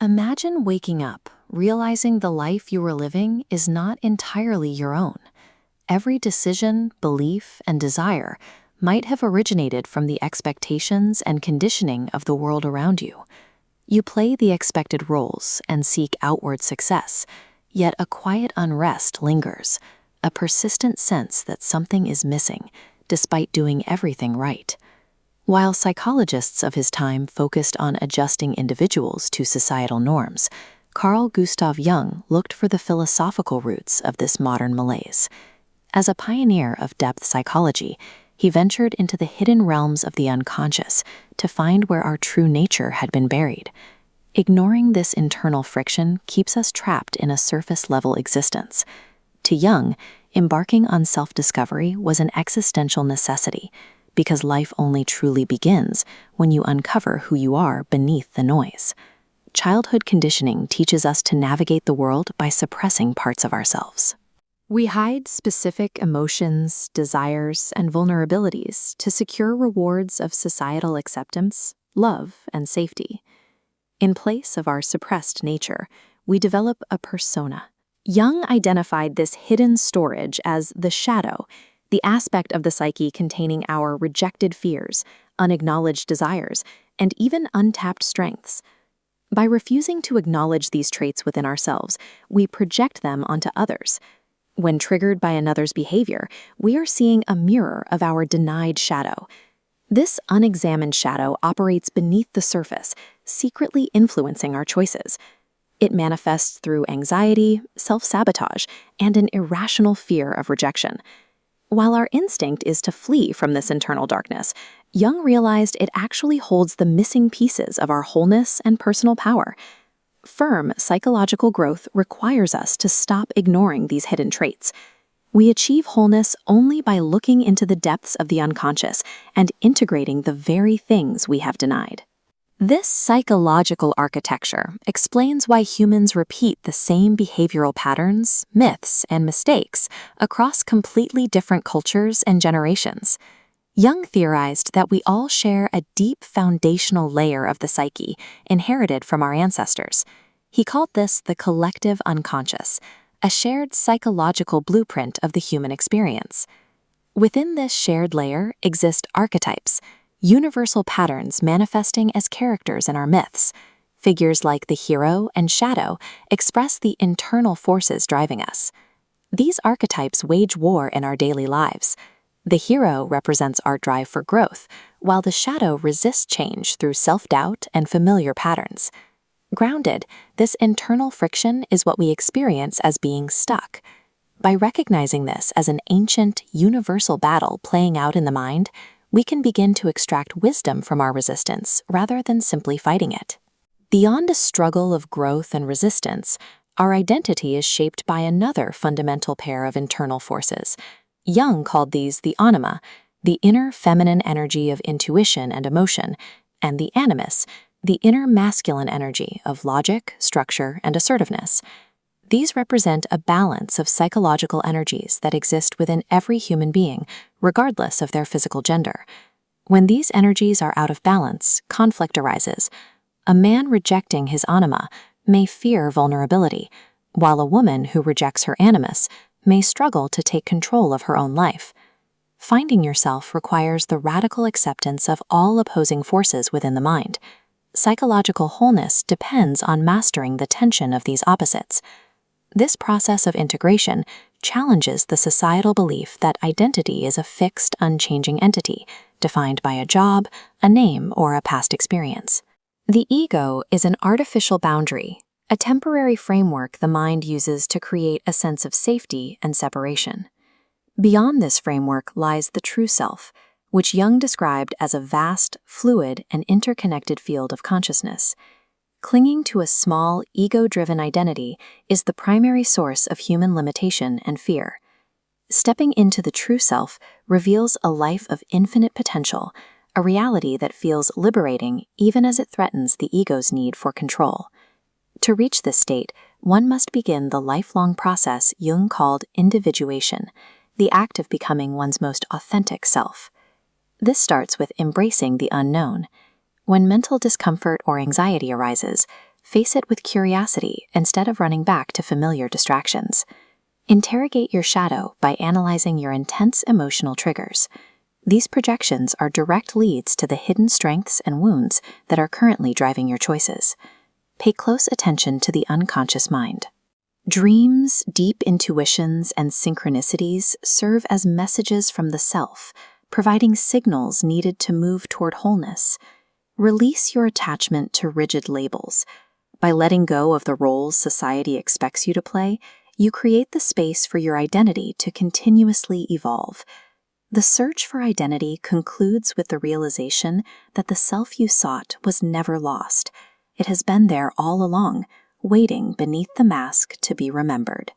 Imagine waking up, realizing the life you are living is not entirely your own. Every decision, belief, and desire might have originated from the expectations and conditioning of the world around you. You play the expected roles and seek outward success, yet a quiet unrest lingers, a persistent sense that something is missing, despite doing everything right. While psychologists of his time focused on adjusting individuals to societal norms, Carl Gustav Jung looked for the philosophical roots of this modern malaise. As a pioneer of depth psychology, he ventured into the hidden realms of the unconscious to find where our true nature had been buried. Ignoring this internal friction keeps us trapped in a surface-level existence. To Jung, embarking on self-discovery was an existential necessity, because life only truly begins when you uncover who you are beneath the noise. Childhood conditioning teaches us to navigate the world by suppressing parts of ourselves. We hide specific emotions, desires, and vulnerabilities to secure rewards of societal acceptance, love, and safety. In place of our suppressed nature, we develop a persona. Jung identified this hidden storage as the shadow, the aspect of the psyche containing our rejected fears, unacknowledged desires, and even untapped strengths. By refusing to acknowledge these traits within ourselves, we project them onto others. When triggered by another's behavior, we are seeing a mirror of our denied shadow. This unexamined shadow operates beneath the surface, secretly influencing our choices. It manifests through anxiety, self-sabotage, and an irrational fear of rejection. While our instinct is to flee from this internal darkness, Jung realized it actually holds the missing pieces of our wholeness and personal power. Firm psychological growth requires us to stop ignoring these hidden traits. We achieve wholeness only by looking into the depths of the unconscious and integrating the very things we have denied. This psychological architecture explains why humans repeat the same behavioral patterns, myths, and mistakes across completely different cultures and generations. Jung theorized that we all share a deep foundational layer of the psyche inherited from our ancestors. He called this the collective unconscious, a shared psychological blueprint of the human experience. Within this shared layer exist archetypes, universal patterns manifesting as characters in our myths. Figures like the hero and shadow express the internal forces driving us. These archetypes wage war in our daily lives. The hero represents our drive for growth, while the shadow resists change through self-doubt and familiar patterns. Grounded, this internal friction is what we experience as being stuck. By recognizing this as an ancient, universal battle playing out in the mind, we can begin to extract wisdom from our resistance rather than simply fighting it. Beyond a struggle of growth and resistance, our identity is shaped by another fundamental pair of internal forces. Jung called these the anima, the inner feminine energy of intuition and emotion, and the animus, the inner masculine energy of logic, structure, and assertiveness. These represent a balance of psychological energies that exist within every human being, regardless of their physical gender. When these energies are out of balance, conflict arises. A man rejecting his anima may fear vulnerability, while a woman who rejects her animus may struggle to take control of her own life. Finding yourself requires the radical acceptance of all opposing forces within the mind. Psychological wholeness depends on mastering the tension of these opposites. This process of integration challenges the societal belief that identity is a fixed, unchanging entity, defined by a job, a name, or a past experience. The ego is an artificial boundary, a temporary framework the mind uses to create a sense of safety and separation. Beyond this framework lies the true self, which Jung described as a vast, fluid, and interconnected field of consciousness. Clinging to a small, ego-driven identity is the primary source of human limitation and fear. Stepping into the true self reveals a life of infinite potential, a reality that feels liberating even as it threatens the ego's need for control. To reach this state, one must begin the lifelong process Jung called individuation, the act of becoming one's most authentic self. This starts with embracing the unknown. When mental discomfort or anxiety arises, Face it with curiosity instead of running back to familiar distractions. Interrogate your shadow by analyzing your intense emotional triggers. These projections are direct leads to the hidden strengths and wounds that are currently driving your choices. Pay close attention to the unconscious mind. Dreams, deep intuitions, and synchronicities serve as messages from the self, providing signals needed to move toward wholeness. Release your attachment to rigid labels. By letting go of the roles society expects you to play, you create the space for your identity to continuously evolve. The search for identity concludes with the realization that the self you sought was never lost. It has been there all along, waiting beneath the mask to be remembered.